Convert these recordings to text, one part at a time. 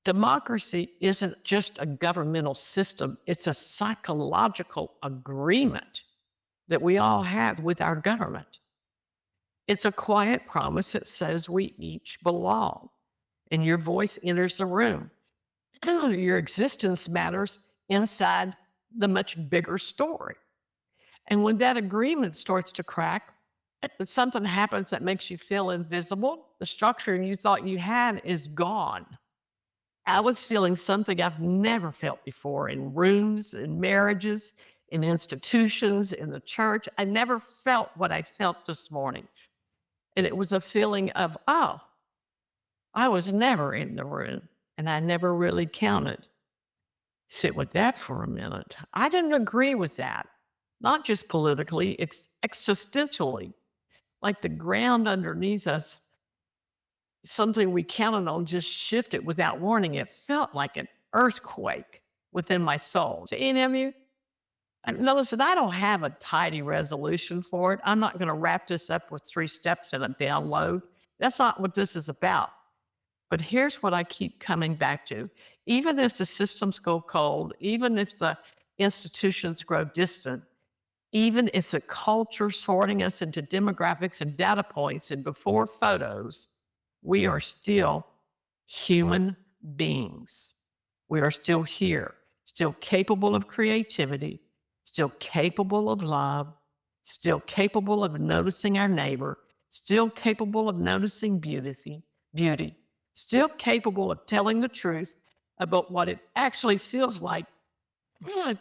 Democracy isn't just a governmental system, it's a psychological agreement that we all have with our government. It's a quiet promise that says we each belong, and your voice enters the room. Your existence matters inside the much bigger story. And when that agreement starts to crack, something happens that makes you feel invisible. The structure you thought you had is gone. I was feeling something I've never felt before in rooms, in marriages, in institutions, in the church. I never felt what I felt this morning. And it was a feeling of, oh, I was never in the room and I never really counted. Sit with that for a minute. I didn't agree with that, not just politically, it's existentially, like the ground underneath us, something we counted on just shifted without warning. It felt like an earthquake within my soul. To any of you? Now, listen, I don't have a tidy resolution for it. I'm not going to wrap this up with 3 steps and a download. That's not what this is about. But here's what I keep coming back to. Even if the systems go cold, even if the institutions grow distant, even if the culture sorting us into demographics and data points and before photos, we are still human beings. We are still here, still capable of creativity, still capable of love, still capable of noticing our neighbor, still capable of noticing beauty, still capable of telling the truth about what it actually feels like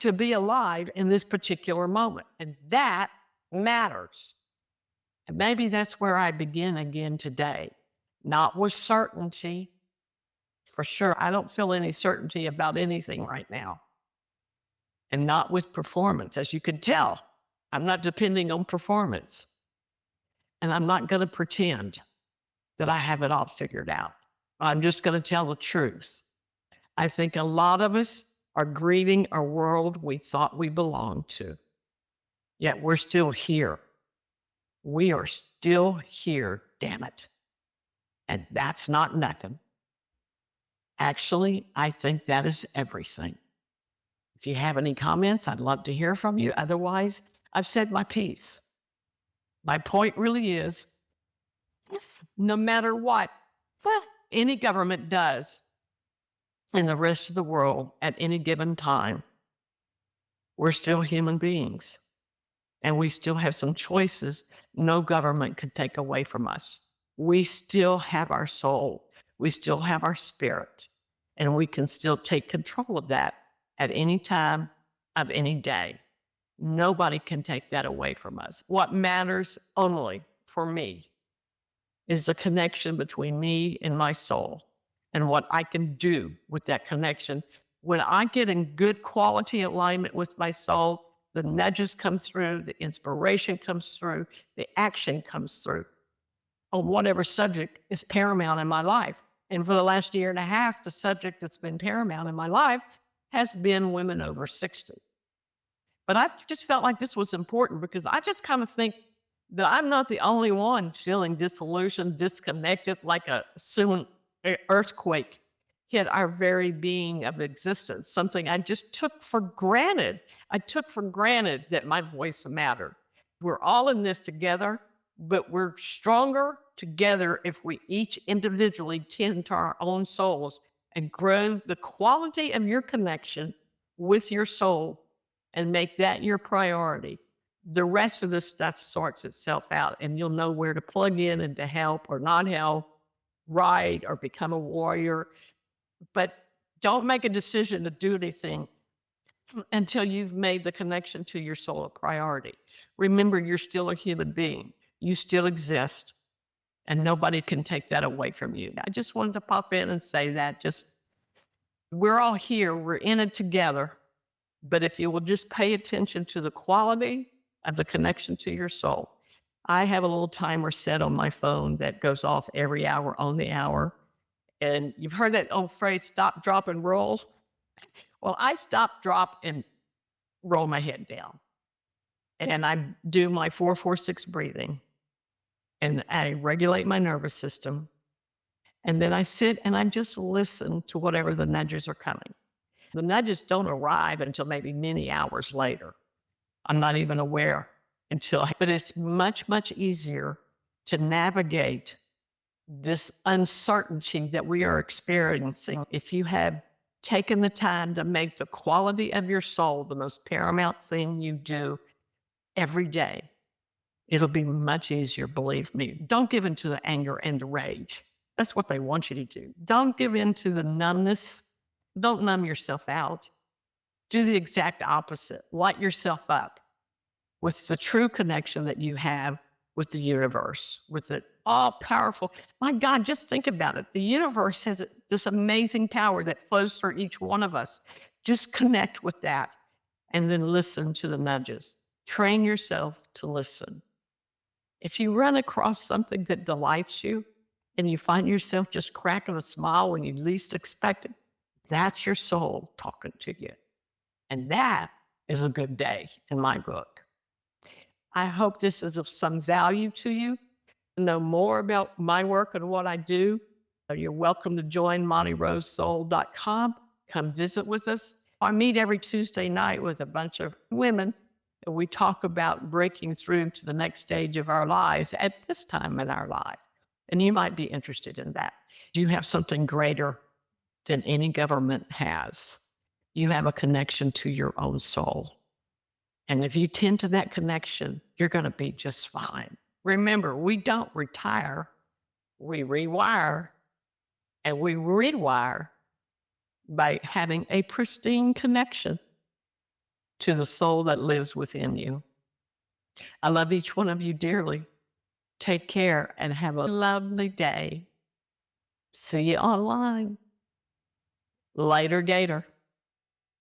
to be alive in this particular moment. And that matters. And maybe that's where I begin again today. Not with certainty. For sure, I don't feel any certainty about anything right now. And not with performance. As you can tell, I'm not depending on performance. And I'm not going to pretend that I have it all figured out. I'm just going to tell the truth. I think a lot of us are grieving a world we thought we belonged to. Yet we're still here. We are still here, damn it. And that's not nothing. Actually, I think that is everything. If you have any comments, I'd love to hear from you. Otherwise, I've said my piece. My point really is, no matter what any government does in the rest of the world at any given time, we're still human beings. And we still have some choices no government can take away from us. We still have our soul. We still have our spirit. And we can still take control of that at any time of any day. Nobody can take that away from us. What matters only for me is the connection between me and my soul and what I can do with that connection. When I get in good quality alignment with my soul, the nudges come through, the inspiration comes through, the action comes through on whatever subject is paramount in my life. And for the last year and a half, the subject that's been paramount in my life has been women over 60. But I've just felt like this was important because I just kind of think that I'm not the only one feeling disillusioned, disconnected, like a soon earthquake hit our very being of existence, something I just took for granted. I took for granted that my voice mattered. We're all in this together, but we're stronger together if we each individually tend to our own souls and grow the quality of your connection with your soul and make that your priority. The rest of the stuff sorts itself out, and you'll know where to plug in and to help or not help, ride or become a warrior. But don't make a decision to do anything until you've made the connection to your soul a priority. Remember, you're still a human being. You still exist, and nobody can take that away from you. I just wanted to pop in and say that. We're all here. We're in it together. But if you will just pay attention to the quality of the connection to your soul. I have a little timer set on my phone that goes off every hour on the hour. And you've heard that old phrase, stop, drop, and roll. Well, I stop, drop, and roll my head down. And I do my 4-4-6 breathing. And I regulate my nervous system. And then I sit and I just listen to whatever the nudges are coming. The nudges don't arrive until maybe many hours later. I'm not even aware but it's much, much easier to navigate this uncertainty that we are experiencing if you have taken the time to make the quality of your soul the most paramount thing you do every day. It'll be much easier, believe me. Don't give in to the anger and the rage. That's what they want you to do. Don't give in to the numbness. Don't numb yourself out. Do the exact opposite. Light yourself up with the true connection that you have with the universe, with the all powerful. My God, just think about it. The universe has this amazing power that flows through each one of us. Just connect with that and then listen to the nudges. Train yourself to listen. If you run across something that delights you and you find yourself just cracking a smile when you least expect it, that's your soul talking to you. And that is a good day in my book. I hope this is of some value to you. To know more about my work and what I do, you're welcome to join MontyRoseSoul.com. Come visit with us. I meet every Tuesday night with a bunch of women, and we talk about breaking through to the next stage of our lives at this time in our life. And you might be interested in that. You have something greater than any government has. You have a connection to your own soul. And if you tend to that connection, you're going to be just fine. Remember, we don't retire, we rewire, and we rewire by having a pristine connection to the soul that lives within you. I love each one of you dearly. Take care and have a lovely day. See you online. Later, Gator.